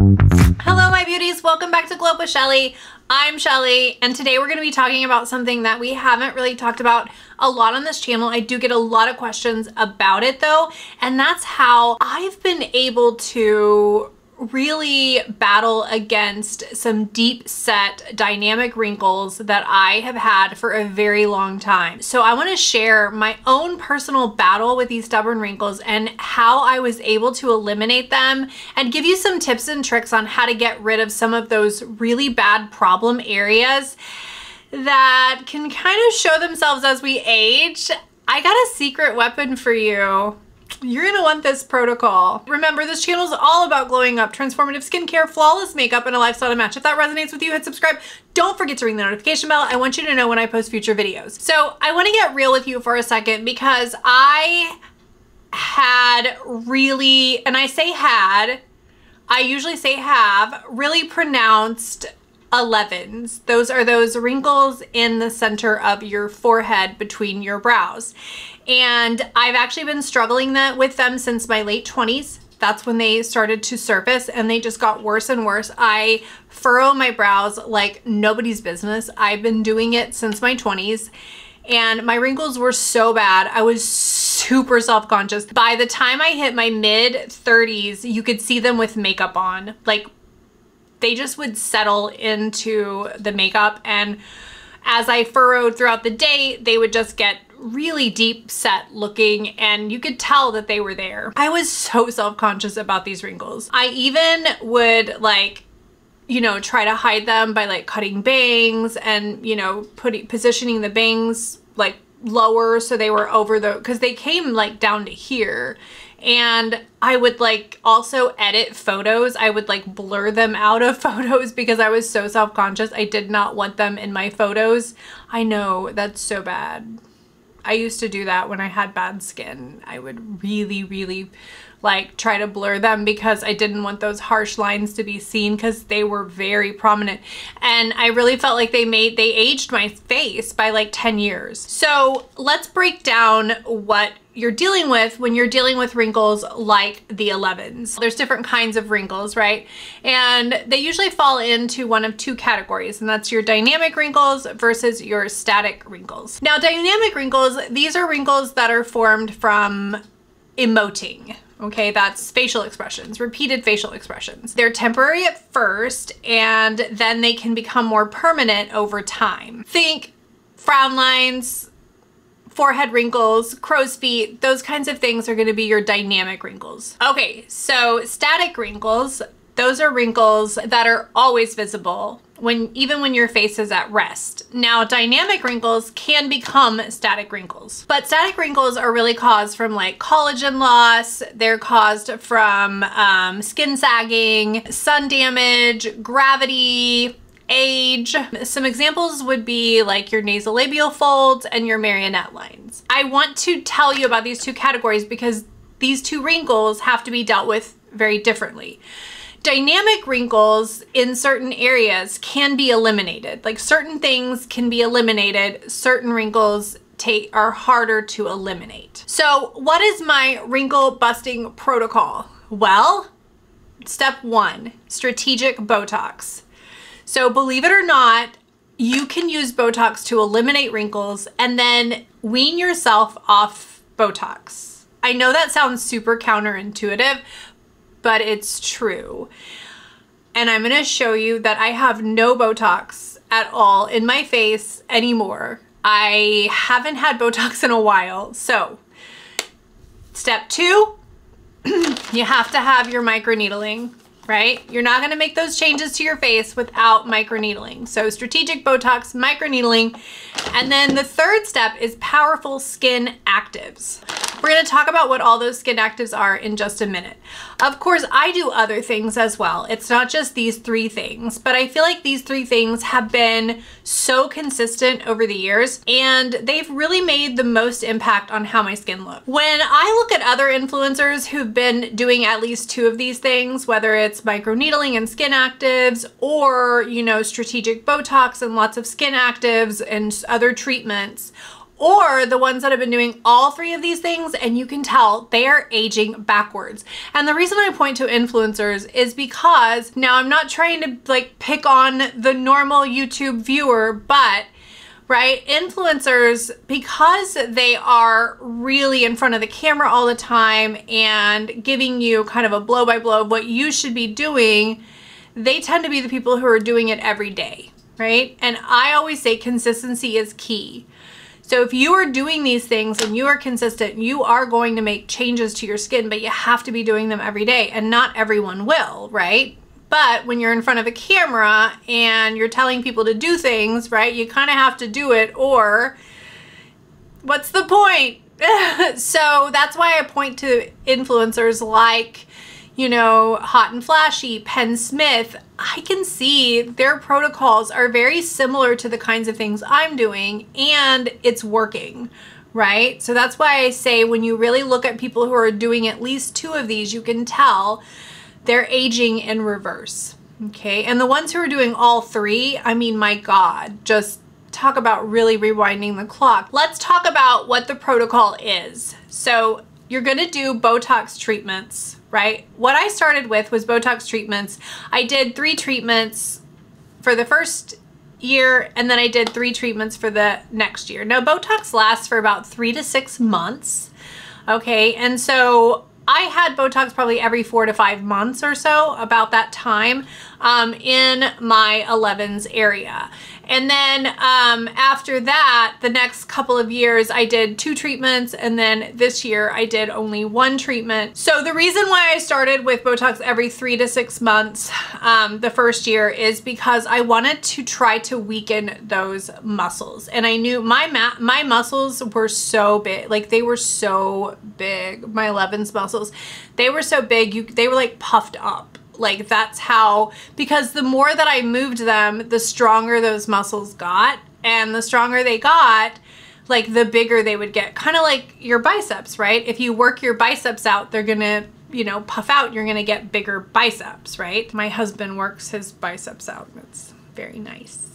Hello my beauties, welcome back to Glow Up with Shelly. I'm Shelly and today we're going to be talking about something that we haven't really talked about a lot on this channel. I do get a lot of questions about it though, and that's how I've been able to really battle against some deep set dynamic wrinkles that I have had for a very long time. So I want to share my own personal battle with these stubborn wrinkles and how I was able to eliminate them, and give you some tips and tricks on how to get rid of some of those really bad problem areas that can kind of show themselves as we age. I got a secret weapon for you. You're gonna want this protocol. Remember, this channel is all about glowing up, transformative skincare, flawless makeup, and a lifestyle to match. If that resonates with you, hit subscribe. Don't forget to ring the notification bell. I want you to know when I post future videos. So I want to get real with you for a second because I had really, and I say had, I usually say have, really pronounced 11s. Those are those wrinkles in the center of your forehead between your brows. And I've actually been struggling with them since my late 20s. That's when they started to surface and they just got worse and worse. I furrow my brows like nobody's business. I've been doing it since my 20s and my wrinkles were so bad. I was super self-conscious. By the time I hit my mid 30s, you could see them with makeup on. Like, they just would settle into the makeup, and as I furrowed throughout the day, they would just get really deep set looking and you could tell that they were there. I was so self-conscious about these wrinkles. I even would try to hide them by like cutting bangs and, positioning the bangs like lower so they were over because they came like down to here. And I would like also edit photos. I would like blur them out of photos because I was so self-conscious. I did not want them in my photos. I know, that's so bad. I used to do that when I had bad skin. I would really like try to blur them because I didn't want those harsh lines to be seen because they were very prominent. And I really felt like they aged my face by like 10 years. So let's break down what you're dealing with when you're dealing with wrinkles like the 11s. There's different kinds of wrinkles, right? And they usually fall into one of two categories, and that's your dynamic wrinkles versus your static wrinkles. Now, dynamic wrinkles, these are wrinkles that are formed from emoting. Okay, that's facial expressions, repeated facial expressions. They're temporary at first, and then they can become more permanent over time. Think frown lines, forehead wrinkles, crow's feet, those kinds of things are going to be your dynamic wrinkles. Okay, so static wrinkles, those are wrinkles that are always visible even when your face is at rest. Now, dynamic wrinkles can become static wrinkles, but static wrinkles are really caused from like collagen loss. They're caused from skin sagging, sun damage, gravity, age. Some examples would be like your nasolabial folds and your marionette lines. I want to tell you about these two categories because these two wrinkles have to be dealt with very differently. Dynamic wrinkles in certain areas can be eliminated. Like, certain things can be eliminated, certain wrinkles are harder to eliminate. So what is my wrinkle busting protocol? Well, step one, strategic Botox. So believe it or not, you can use Botox to eliminate wrinkles and then wean yourself off Botox. I know that sounds super counterintuitive, but it's true. And I'm gonna show you that I have no Botox at all in my face anymore. I haven't had Botox in a while. So step two, you have to have your microneedling, right? You're not gonna make those changes to your face without microneedling. So strategic Botox, microneedling, and then the third step is powerful skin actives. We're gonna talk about what all those skin actives are in just a minute. Of course, I do other things as well. It's not just these three things, but I feel like these three things have been so consistent over the years and they've really made the most impact on how my skin looks. When I look at other influencers who've been doing at least two of these things, whether it's microneedling and skin actives or, strategic Botox and lots of skin actives and other treatments, or the ones that have been doing all three of these things, and you can tell they are aging backwards. And the reason I point to influencers is because, now I'm not trying to like pick on the normal YouTube viewer, but right, influencers, because they are really in front of the camera all the time and giving you kind of a blow by blow of what you should be doing, they tend to be the people who are doing it every day, right? And I always say consistency is key. So if you are doing these things and you are consistent, you are going to make changes to your skin, but you have to be doing them every day, and not everyone will, right? But when you're in front of a camera and you're telling people to do things, right, you kind of have to do it, or what's the point? So that's why I point to influencers like, you know, Hot and Flashy, Penn Smith. I can see their protocols are very similar to the kinds of things I'm doing, and it's working, right? So that's why I say when you really look at people who are doing at least two of these, you can tell they're aging in reverse, okay? And the ones who are doing all three, I mean, my God, just talk about really rewinding the clock. Let's talk about what the protocol is. So you're gonna do Botox treatments, right? What I started with was Botox treatments. I did 3 treatments for the first year, and then I did 3 treatments for the next year. Now, Botox lasts for about 3 to 6 months, okay? And so I had Botox probably every 4 to 5 months or so, about that time, in my 11s area. And then after that, the next couple of years, I did 2 treatments, and then this year I did only 1 treatment. So the reason why I started with Botox every 3 to 6 months the first year is because I wanted to try to weaken those muscles. And I knew my muscles were so big, like they were so big, my 11s muscles. They were so big, they were like puffed up. Like that's how, because the more that I moved them, the stronger those muscles got, and the stronger they got, like the bigger they would get. Kind of like your biceps, right? If you work your biceps out, they're gonna, you know, puff out, you're gonna get bigger biceps, right? My husband works his biceps out. It's very nice.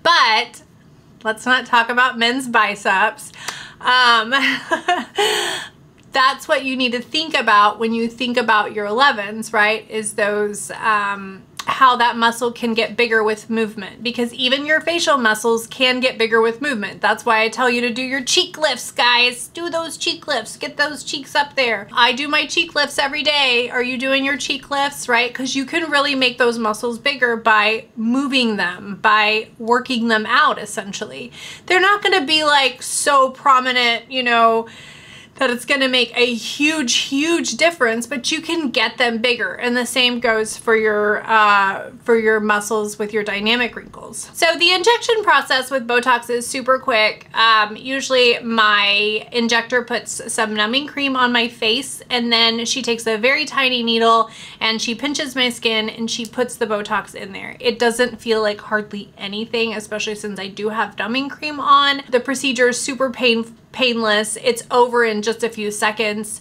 But let's not talk about men's biceps. That's what you need to think about when you think about your 11s, right? Is those, how that muscle can get bigger with movement, because even your facial muscles can get bigger with movement. That's why I tell you to do your cheek lifts, guys. Do those cheek lifts, get those cheeks up there. I do my cheek lifts every day. Are you doing your cheek lifts, right? Because you can really make those muscles bigger by moving them, by working them out, essentially. They're not gonna be like so prominent, you know, that it's going to make a huge difference, but you can get them bigger. And the same goes for your muscles with your dynamic wrinkles. So the injection process with Botox is super quick. Usually my injector puts some numbing cream on my face, and then she takes a very tiny needle and she pinches my skin and she puts the Botox in there. It doesn't feel like hardly anything, especially since I do have numbing cream on. The procedure is super painless. It's over in just a few seconds.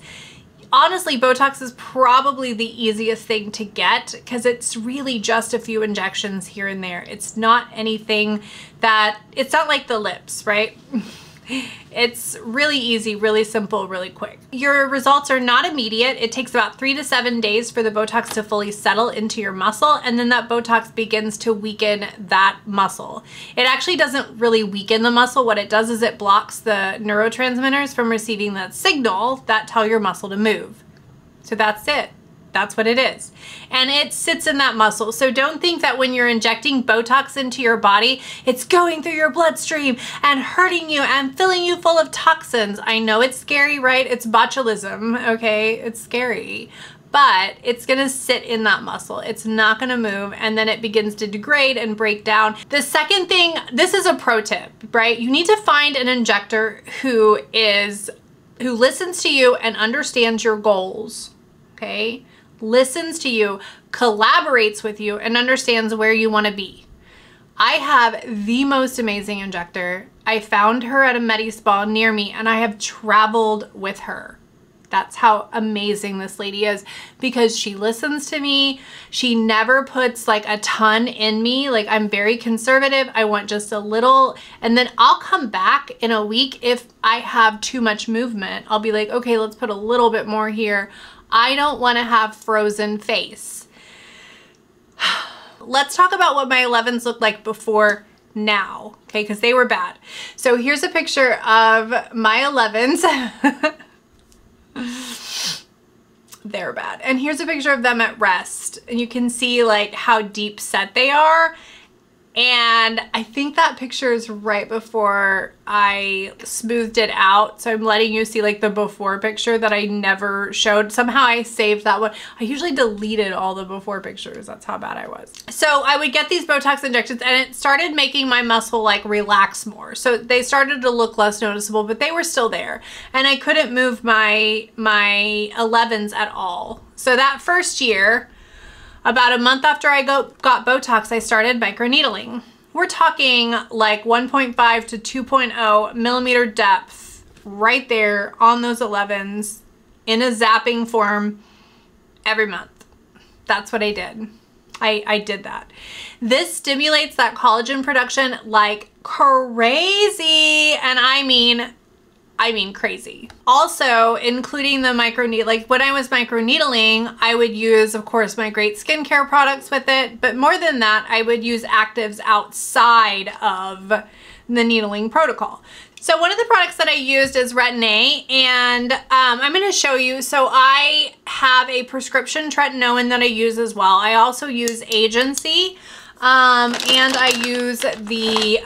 Honestly, Botox is probably the easiest thing to get because it's really just a few injections here and there. It's not anything that, it's not like the lips, right? It's really easy, really simple, really quick. Your results are not immediate. It takes about 3 to 7 days for the Botox to fully settle into your muscle, and then that Botox begins to weaken that muscle. It actually doesn't really weaken the muscle. What it does is it blocks the neurotransmitters from receiving that signal that tell your muscle to move. So that's it. That's what it is. And it sits in that muscle. So don't think that when you're injecting Botox into your body, it's going through your bloodstream and hurting you and filling you full of toxins. I know it's scary, right? It's botulism, okay? It's scary. But it's gonna sit in that muscle. It's not gonna move, and then it begins to degrade and break down. The second thing, this is a pro tip, right? You need to find an injector who listens to you and understands your goals, okay? Listens to you, collaborates with you, and understands where you want to be. I have the most amazing injector. I found her at a med spa near me, and I have traveled with her. That's how amazing this lady is, because she listens to me. She never puts like a ton in me. Like, I'm very conservative. I want just a little, and then I'll come back in a week if I have too much movement. I'll be like, okay, let's put a little bit more here. I don't want to have frozen face. Let's talk about what my 11s looked like before now, okay, because they were bad. So here's a picture of my 11s. They're bad. And here's a picture of them at rest. And you can see like how deep set they are. And I think that picture is right before I smoothed it out. So I'm letting you see like the before picture that I never showed. Somehow I saved that one. I usually deleted all the before pictures. That's how bad I was. So I would get these Botox injections and it started making my muscle like relax more. So they started to look less noticeable, but they were still there. And I couldn't move my 11s at all. So that first year, about a month after I got Botox, I started microneedling. We're talking like 1.5 to 2.0 millimeter depth right there on those 11s in a zapping form every month. That's what I did. I did that. This stimulates that collagen production like crazy. And I mean crazy. Also, including the microneedling, like when I was microneedling, I would use, of course, my great skincare products with it. But more than that, I would use actives outside of the needling protocol. So one of the products that I used is Retin-A, and I'm going to show you. So I have a prescription tretinoin that I use as well. I also use Agency. And I use the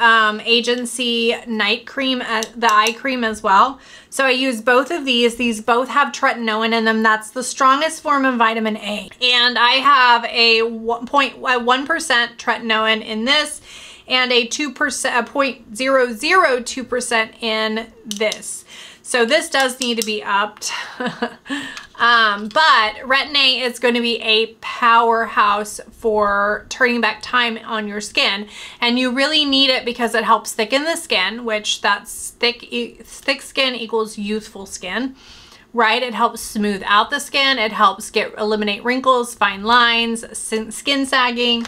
Agency night cream, the eye cream as well. So I use both of these. These both have tretinoin in them. That's the strongest form of vitamin A. And I have a 1% tretinoin in this and a 0.002% in this. So this does need to be upped. But Retin-A is going to be a powerhouse for turning back time on your skin. And you really need it because it helps thicken the skin, which that's thick skin equals youthful skin, right? It helps smooth out the skin. It helps eliminate wrinkles, fine lines, skin sagging.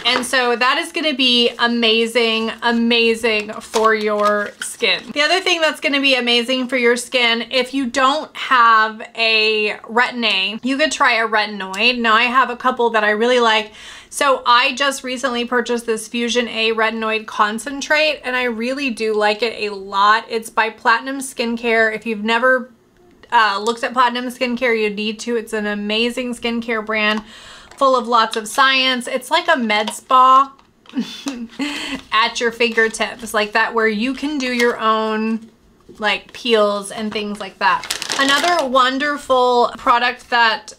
And so that is going to be amazing, amazing for your skin. The other thing that's going to be amazing for your skin, if you don't have a Retin-A, you could try a retinoid. Now I have a couple that I really like. So I just recently purchased this Fusion A retinoid concentrate, and I really do like it a lot. It's by Platinum Skincare. If you've never looked at Platinum Skincare, you need to. It's an amazing skincare brand, full of lots of science. It's like a med spa at your fingertips, like that, where you can do your own like peels and things like that. Another wonderful product that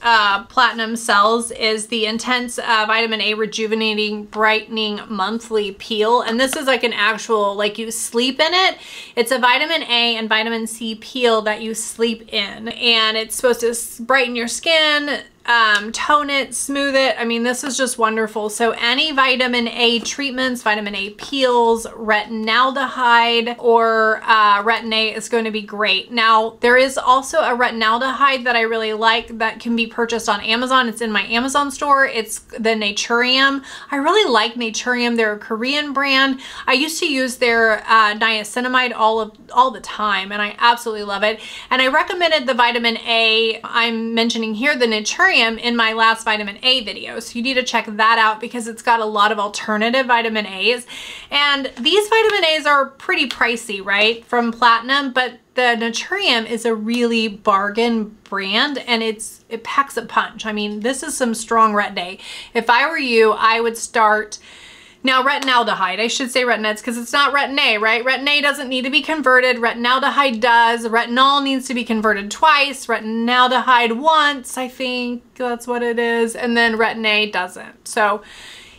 Platinum sells is the Intense Vitamin A Rejuvenating Brightening Monthly Peel. And this is like an actual, like you sleep in it. It's a vitamin A and vitamin C peel that you sleep in. And it's supposed to brighten your skin, tone it, smooth it. I mean, this is just wonderful. So any vitamin A treatments, vitamin A peels, retinaldehyde, or Retin-A is going to be great. Now, there is also a retinaldehyde that I really like that can be purchased on Amazon. It's in my Amazon store. It's the Naturium. I really like Naturium. They're a Korean brand. I used to use their niacinamide all the time, and I absolutely love it. And I recommended the vitamin A I'm mentioning here, the Naturium, in my last vitamin A video. So you need to check that out because it's got a lot of alternative vitamin A's. And these vitamin A's are pretty pricey, right, from Platinum, but the Naturium is a really bargain brand, and it packs a punch. I mean, this is some strong Retin-A. If I were you, I would start. Now, retinaldehyde, I should say retinets because it's not Retin-A, right? Retin-A doesn't need to be converted. Retinaldehyde does. Retinol needs to be converted twice. Retinaldehyde once, I think that's what it is. And then Retin-A doesn't. So,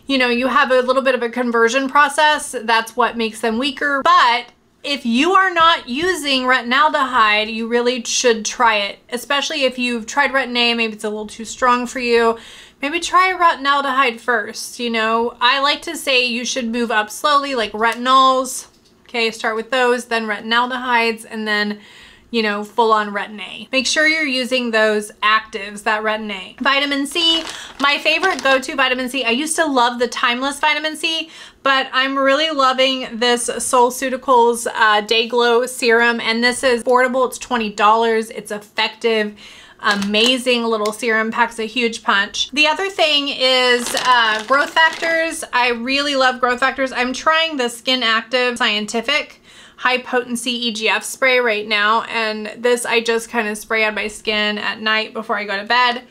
you know, you have a little bit of a conversion process. That's what makes them weaker. But if you are not using retinaldehyde, you really should try it, especially if you've tried Retin-A, maybe it's a little too strong for you. Maybe try retinaldehyde first. You know, I like to say you should move up slowly, like retinols. Okay, start with those, then retinaldehydes, and then, you know, full on retin-A. Make sure you're using those actives, that retin-A. Vitamin C, my favorite go-to vitamin C. I used to love the Timeless vitamin C, but I'm really loving this SoulCeuticals Day Glow Serum, and this is affordable. It's $20. It's effective. Amazing little serum, packs a huge punch. The other thing is growth factors. I really love growth factors. I'm trying the Skin Active Scientific high potency EGF spray right now, and this I just kind of spray on my skin at night before I go to bed.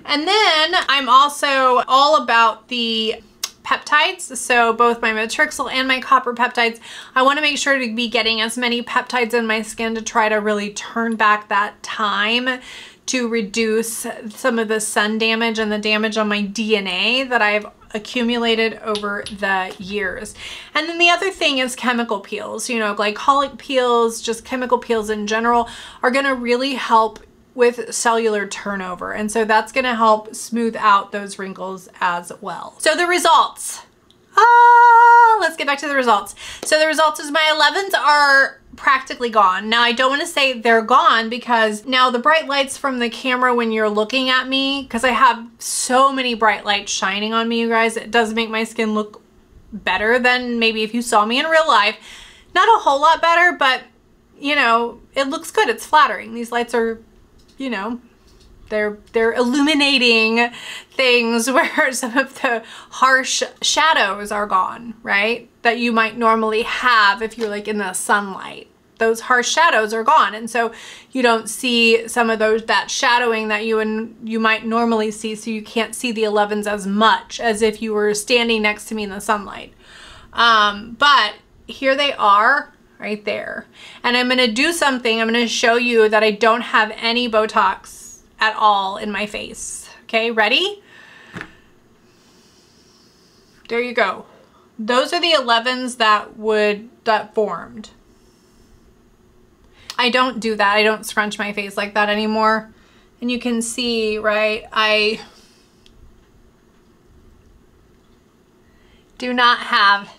And then I'm also all about the peptides, so both my Matrixyl and my copper peptides. I want to make sure to be getting as many peptides in my skin to try to really turn back that time to reduce some of the sun damage and the damage on my DNA that I've accumulated over the years. And then the other thing is chemical peels. You know, glycolic peels, just chemical peels in general are going to really help with cellular turnover. And so that's going to help smooth out those wrinkles as well. So the results. Let's get back to the results. So the results is my 11s are practically gone. Now I don't want to say they're gone because now the bright lights from the camera when you're looking at me, because I have so many bright lights shining on me, you guys, it does make my skin look better than maybe if you saw me in real life. Not a whole lot better, but you know, it looks good. It's flattering. These lights are, you know, they're illuminating things where some of the harsh shadows are gone, right? That you might normally have if you're like in the sunlight. Those harsh shadows are gone. And so you don't see some of that shadowing that you might normally see, so you can't see the 11s as much as if you were standing next to me in the sunlight. But here they are right there. And I'm gonna do something. I'm gonna show you that I don't have any Botox at all in my face. Okay, ready? There you go. Those are the 11s that formed. I don't do that. I don't scrunch my face like that anymore. And you can see, right, I do not have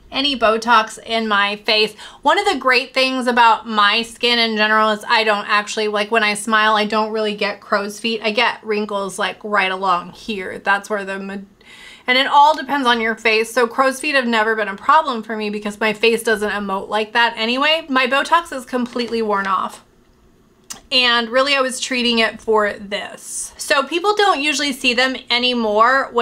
any Botox in my face. One of the great things about my skin in general is I don't actually, like when I smile, I don't really get crow's feet. I get wrinkles like right along here. That's where and it all depends on your face. So crow's feet have never been a problem for me because my face doesn't emote like that anyway. My Botox is completely worn off. And really I was treating it for this. So people don't usually see them anymore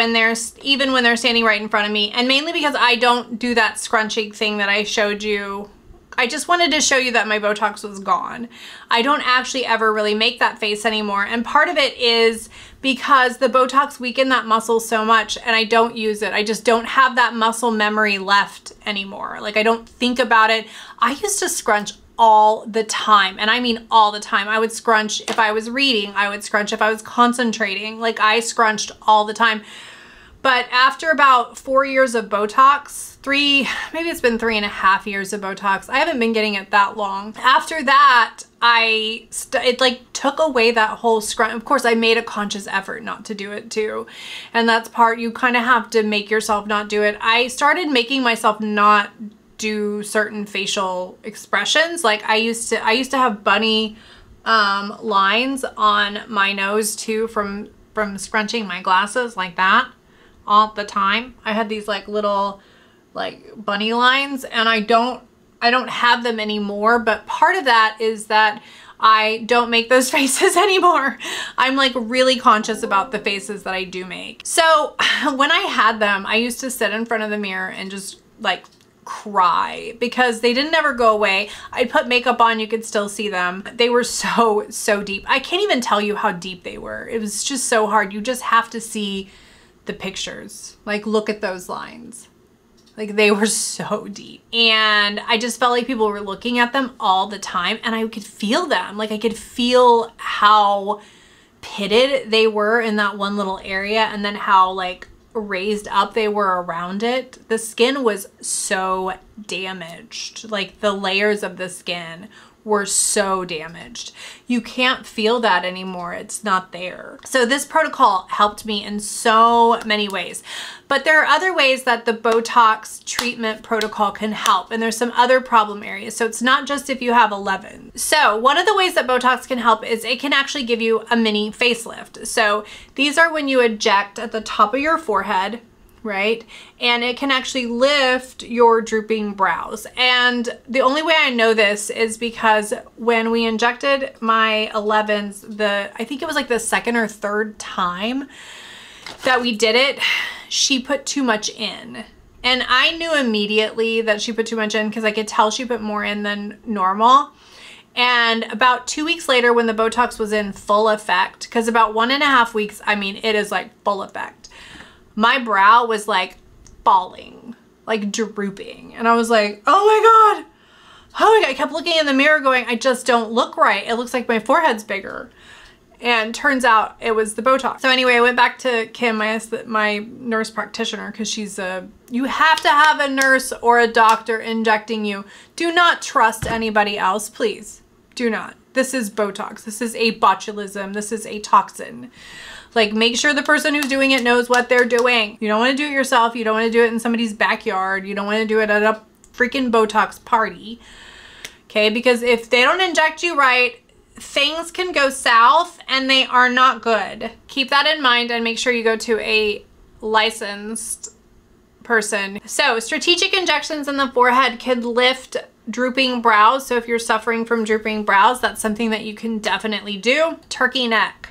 even when they're standing right in front of me. And mainly because I don't do that scrunching thing that I showed you. I just wanted to show you that my Botox was gone. I don't actually ever really make that face anymore. And part of it is because the Botox weakened that muscle so much and I don't use it. I just don't have that muscle memory left anymore. Like I don't think about it. I used to scrunch all the time. And I mean all the time. I would scrunch if I was reading. I would scrunch if I was concentrating. Like I scrunched all the time. But after about 4 years of Botox, maybe it's been 3.5 years of Botox. I haven't been getting it that long. After that, it like took away that whole scrunch. Of course, I made a conscious effort not to do it too. And that's part, you kind of have to make yourself not do it. I started making myself not do certain facial expressions. Like I used to have bunny lines on my nose too from scrunching my glasses like that all the time. I had these like little like bunny lines and I don't have them anymore, but part of that is that I don't make those faces anymore. I'm like really conscious about the faces that I do make. So when I had them, I used to sit in front of the mirror and just like cry because they didn't ever go away. I'd put makeup on, you could still see them. They were so deep. I can't even tell you how deep they were. It was just so hard. You just have to see the pictures. Like look at those lines. Like they were so deep. And I just felt like people were looking at them all the time and I could feel them. Like I could feel how pitted they were in that one little area and then how like raised up they were around it. The skin was so damaged. Like the layers of the skin were so damaged. You can't feel that anymore. It's not there. So this protocol helped me in so many ways. But there are other ways that the Botox treatment protocol can help. And there's some other problem areas. So it's not just if you have 11. So one of the ways that Botox can help is it can actually give you a mini facelift. So these are when you inject at the top of your forehead, right? And it can actually lift your drooping brows. And the only way I know this is because when we injected my 11s, I think it was like the second or third time that we did it, she put too much in. And I knew immediately that she put too much in because I could tell she put more in than normal. And about 2 weeks later, when the Botox was in full effect, because about 1.5 weeks, I mean, it is like full effect, my brow was like falling, like drooping. And I was like, oh my God. Oh my God. I kept looking in the mirror going, I just don't look right. It looks like my forehead's bigger. And turns out it was the Botox. So anyway, I went back to Kim, my nurse practitioner, because you have to have a nurse or a doctor injecting you. Do not trust anybody else, please. Do not. This is Botox. This is a botulism. This is a toxin. Like, make sure the person who's doing it knows what they're doing. You don't want to do it yourself. You don't want to do it in somebody's backyard. You don't want to do it at a freaking Botox party. Okay, because if they don't inject you right, things can go south and they are not good. Keep that in mind and make sure you go to a licensed person. So strategic injections in the forehead can lift drooping brows. So if you're suffering from drooping brows, that's something that you can definitely do. Turkey neck.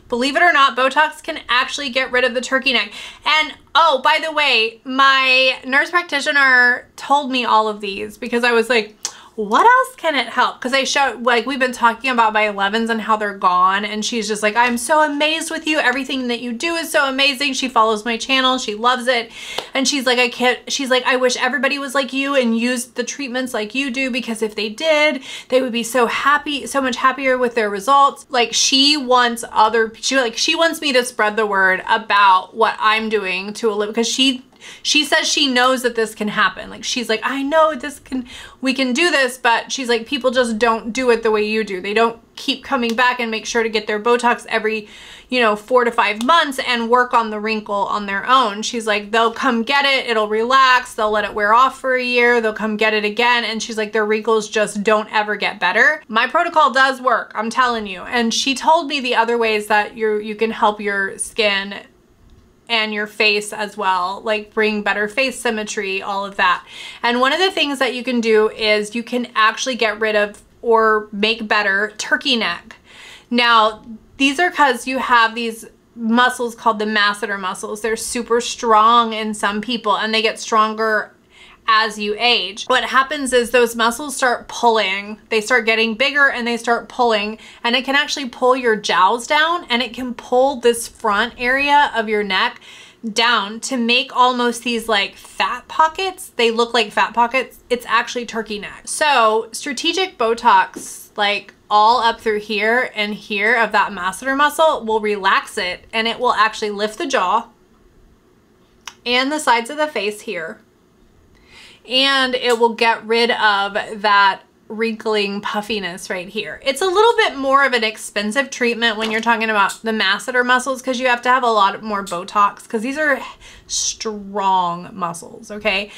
Believe it or not, Botox can actually get rid of the turkey neck. And oh, by the way, my nurse practitioner told me all of these because I was like, what else can it help? Because I showed, like, we've been talking about my 11s and how they're gone. And she's just like, I'm so amazed with you. Everything that you do is so amazing. She follows my channel. She loves it. And she's like, I wish everybody was like you and used the treatments like you do, because if they did, they would be so happy, so much happier with their results. Like, she wants me to spread the word about what I'm doing to a because she says she knows that this can happen. Like, she's like, I know we can do this, but she's like, people just don't do it the way you do. They don't keep coming back and make sure to get their Botox every, 4 to 5 months and work on the wrinkle on their own. She's like, they'll come get it. It'll relax. They'll let it wear off for a year. They'll come get it again. And she's like, their wrinkles just don't ever get better. My protocol does work. I'm telling you. And she told me the other ways that you can help your skin and your face as well, like bring better face symmetry, all of that. And one of the things that you can do is you can actually get rid of or make better turkey neck. Now, these are because you have these muscles called the masseter muscles. They're super strong in some people and they get stronger as you age. What happens is those muscles start pulling, they start getting bigger and they start pulling, and it can actually pull your jowls down, and it can pull this front area of your neck down to make almost these like fat pockets. They look like fat pockets. It's actually turkey neck. So strategic Botox, like all up through here and here of that masseter muscle, will relax it, and it will actually lift the jaw and the sides of the face here. And it will get rid of that wrinkling puffiness right here. It's a little bit more of an expensive treatment when you're talking about the masseter muscles, because you have to have a lot more Botox, because these are strong muscles, okay?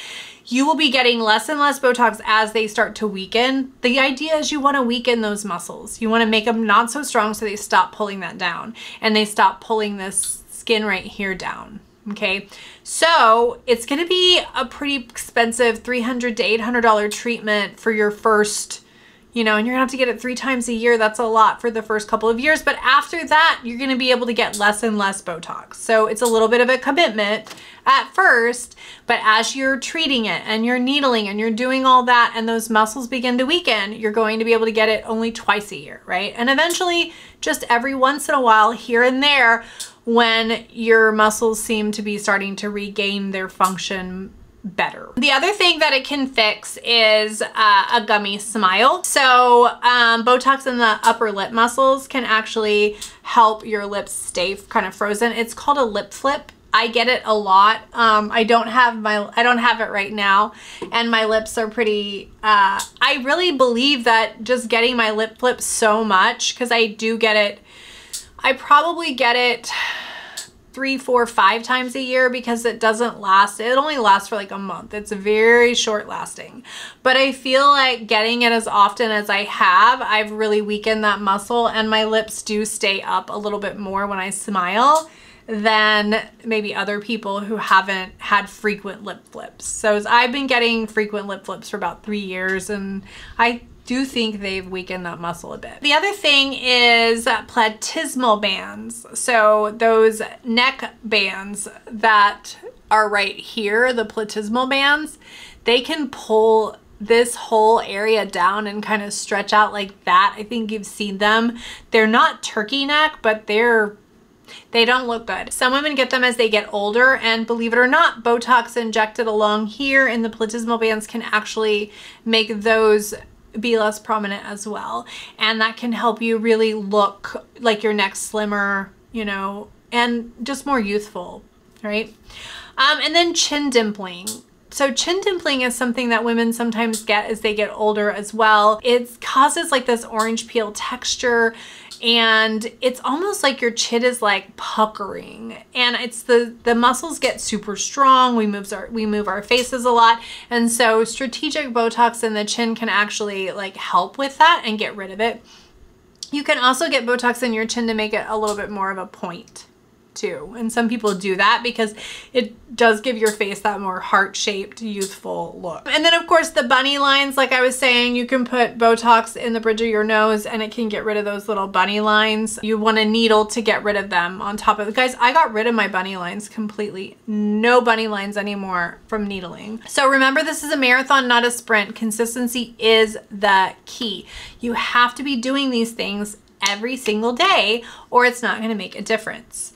You will be getting less and less Botox as they start to weaken. The idea is you want to weaken those muscles. You want to make them not so strong so they stop pulling that down and they stop pulling this skin right here down. Okay, so it's going to be a pretty expensive $300 to $800 treatment for your first, and you're gonna have to get it 3 times a year. That's a lot for the first couple of years. But after that, you're going to be able to get less and less Botox. So it's a little bit of a commitment at first, but as you're treating it and you're needling and you're doing all that and those muscles begin to weaken, you're going to be able to get it only twice a year, right? And eventually just every once in a while, here and there, when your muscles seem to be starting to regain their function better. The other thing that it can fix is a gummy smile. So Botox in the upper lip muscles can actually help your lips stay kind of frozen. It's called a lip flip. I get it a lot. I don't have it right now, and my lips are pretty, I really believe that just getting my lip flipped so much, because I do get it, I probably get it 3, 4, 5 times a year, because it doesn't last. It only lasts for like a month. It's very short lasting. But I feel like getting it as often as I have, I've really weakened that muscle, and my lips do stay up a little bit more when I smile than maybe other people who haven't had frequent lip flips. So I've been getting frequent lip flips for about 3 years, and I do think they've weakened that muscle a bit. The other thing is platysmal bands. So those neck bands that are right here, the platysmal bands, they can pull this whole area down and kind of stretch out like that. I think you've seen them. They're not turkey neck, but they don't look good. Some women get them as they get older, and believe it or not, Botox injected along here in the platysmal bands can actually make those be less prominent as well. And that can help you really look like your neck's slimmer, you know, and just more youthful, right? And then chin dimpling. So chin dimpling is something that women sometimes get as they get older as well. It causes like this orange peel texture, and it's almost like your chin is like puckering, and it's the muscles get super strong. We move our faces a lot, and so strategic Botox in the chin can actually like help with that and get rid of it. You can also get Botox in your chin to make it a little bit more of a point too, and some people do that because it does give your face that more heart-shaped, youthful look. And then of course the bunny lines, like I was saying, you can put Botox in the bridge of your nose and it can get rid of those little bunny lines. You want a needle to get rid of them on top of it. Guys, I got rid of my bunny lines completely. No bunny lines anymore from needling. So remember, this is a marathon, not a sprint. Consistency is the key. You have to be doing these things every single day or it's not going to make a difference.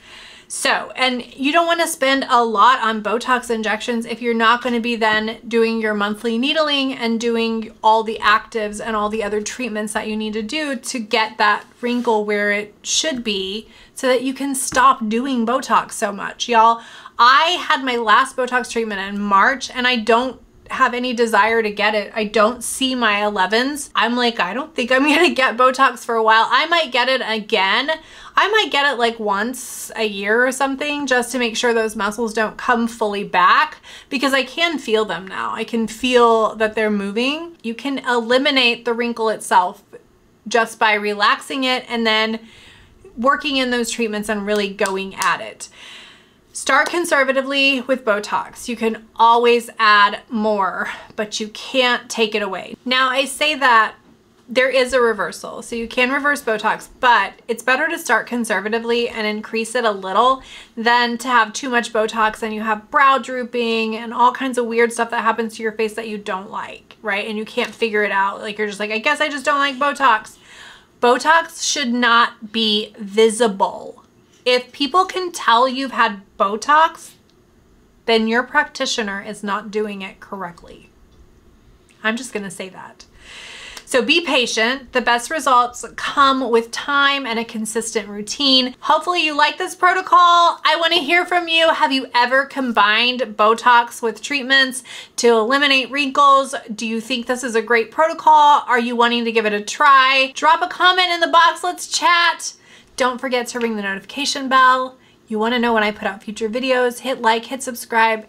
So, and you don't want to spend a lot on Botox injections if you're not going to be then doing your monthly needling and doing all the actives and all the other treatments that you need to do to get that wrinkle where it should be so that you can stop doing Botox so much. Y'all, I had my last Botox treatment in March and I don't have any desire to get it. I don't see my 11s. I'm like, I don't think I'm gonna get Botox for a while. I might get it again. I might get it like once a year or something just to make sure those muscles don't come fully back, because I can feel them now. I can feel that they're moving. You can eliminate the wrinkle itself just by relaxing it and then working in those treatments and really going at it. Start conservatively with Botox. You can always add more, but you can't take it away. Now, I say that there is a reversal, so you can reverse Botox, but it's better to start conservatively and increase it a little than to have too much Botox and you have brow drooping and all kinds of weird stuff that happens to your face that you don't like, right? And you can't figure it out. Like, you're just like, I guess I just don't like Botox. Botox should not be visible. If people can tell you've had Botox, then your practitioner is not doing it correctly. I'm just gonna say that. So be patient. The best results come with time and a consistent routine. Hopefully you like this protocol. I wanna hear from you. Have you ever combined Botox with treatments to eliminate wrinkles? Do you think this is a great protocol? Are you wanting to give it a try? Drop a comment in the box, let's chat. Don't forget to ring the notification bell. You want to know when I put out future videos. Hit like, hit subscribe,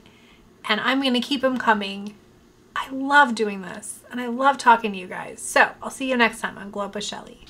and I'm going to keep them coming. I love doing this, and I love talking to you guys. So I'll see you next time on Glow Up with Shelly.